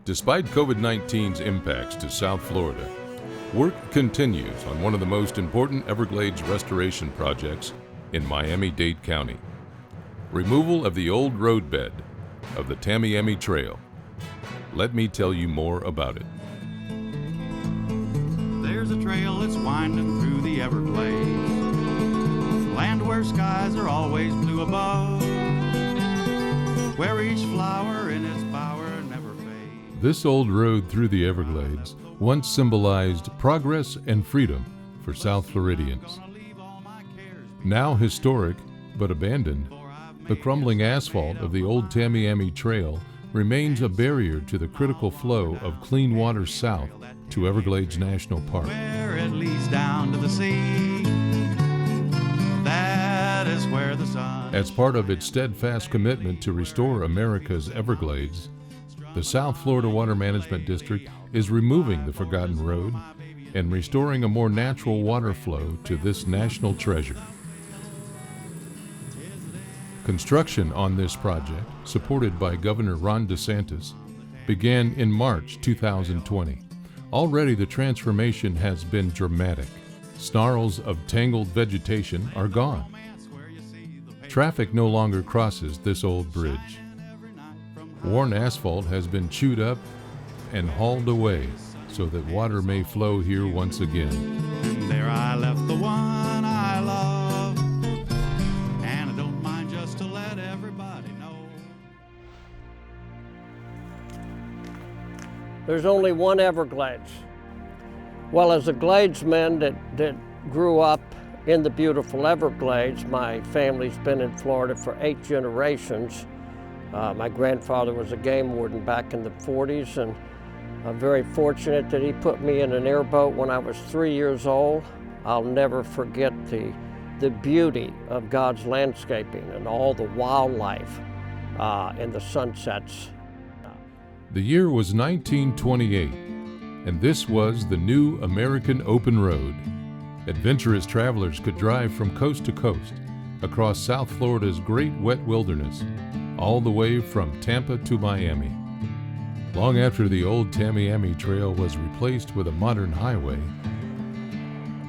Despite COVID-19's impacts to South Florida, work continues on one of the most important Everglades restoration projects in Miami-Dade County. Removal of the old roadbed of the Tamiami Trail. Let me tell you more about it. There's a trail that's winding through the Everglades, land where skies are always blue above, where each flower in its bower never fades. This old road through the Everglades once symbolized progress and freedom for South Floridians. Now historic but abandoned, the crumbling asphalt of the old Tamiami Trail remains a barrier to the critical flow of clean water south to Everglades National Park. Where it leads down to the sea, that is where the sun. As part of its steadfast commitment to restore America's Everglades, the South Florida Water Management District is removing the forgotten road and restoring a more natural water flow to this national treasure. Construction on this project, supported by Governor Ron DeSantis, began in March 2020. Already the transformation has been dramatic. Snarls of tangled vegetation are gone. Traffic no longer crosses this old bridge. Worn asphalt has been chewed up and hauled away so that water may flow here once again. And there I left the one I love, and I don't mind just to let everybody know. There's only one Everglades. Well, as a Gladesman that grew up in the beautiful Everglades, my family's been in Florida for 8 generations. My grandfather was a game warden back in the 40s, and I'm very fortunate that he put me in an airboat when I was 3 years old. I'll never forget the beauty of God's landscaping and all the wildlife and the sunsets. The year was 1928, and this was the new American Open Road. Adventurous travelers could drive from coast to coast across South Florida's great wet wilderness, all the way from Tampa to Miami. Long after the old Tamiami Trail was replaced with a modern highway,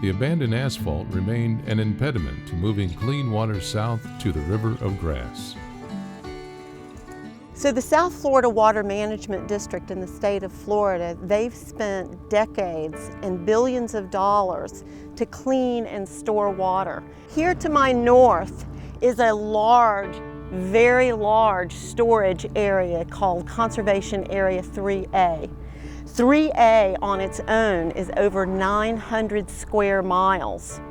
the abandoned asphalt remained an impediment to moving clean water south to the River of Grass. So the South Florida Water Management District in the state of Florida, they've spent decades and billions of dollars to clean and store water. Here to my north is a large, very large storage area called Conservation Area 3A. 3A on its own is over 900 square miles.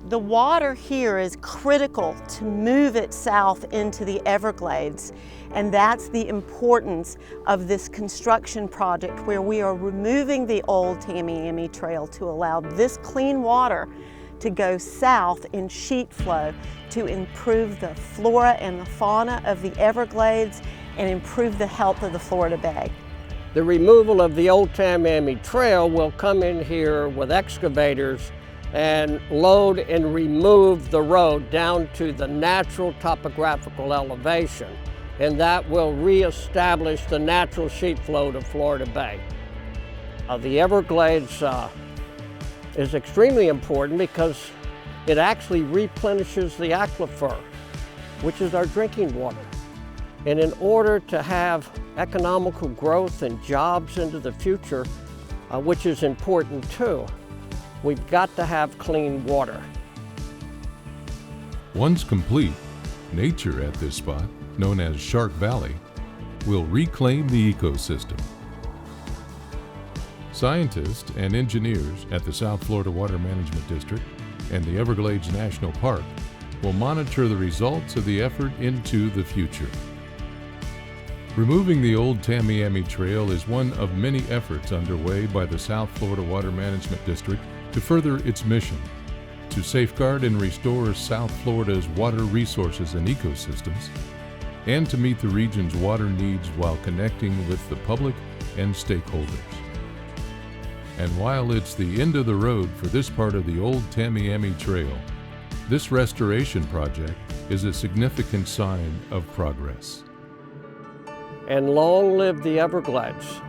The water here is critical to move it south into the Everglades, and that's the importance of this construction project where we are removing the old Tamiami Trail to allow this clean water to go south in sheet flow to improve the flora and the fauna of the Everglades and improve the health of the Florida Bay. The removal of the old Tamiami Trail will come in here with excavators and load and remove the road down to the natural topographical elevation, and that will reestablish the natural sheet flow to Florida Bay. The Everglades is extremely important because it actually replenishes the aquifer, which is our drinking water. And in order to have economical growth and jobs into the future, which is important too, we've got to have clean water. Once complete, nature at this spot, known as Shark Valley, will reclaim the ecosystem. Scientists and engineers at the South Florida Water Management District and the Everglades National Park will monitor the results of the effort into the future. Removing the old Tamiami Trail is one of many efforts underway by the South Florida Water Management District to further its mission, to safeguard and restore South Florida's water resources and ecosystems, and to meet the region's water needs while connecting with the public and stakeholders. And while it's the end of the road for this part of the old Tamiami Trail, this restoration project is a significant sign of progress. and long live the Everglades.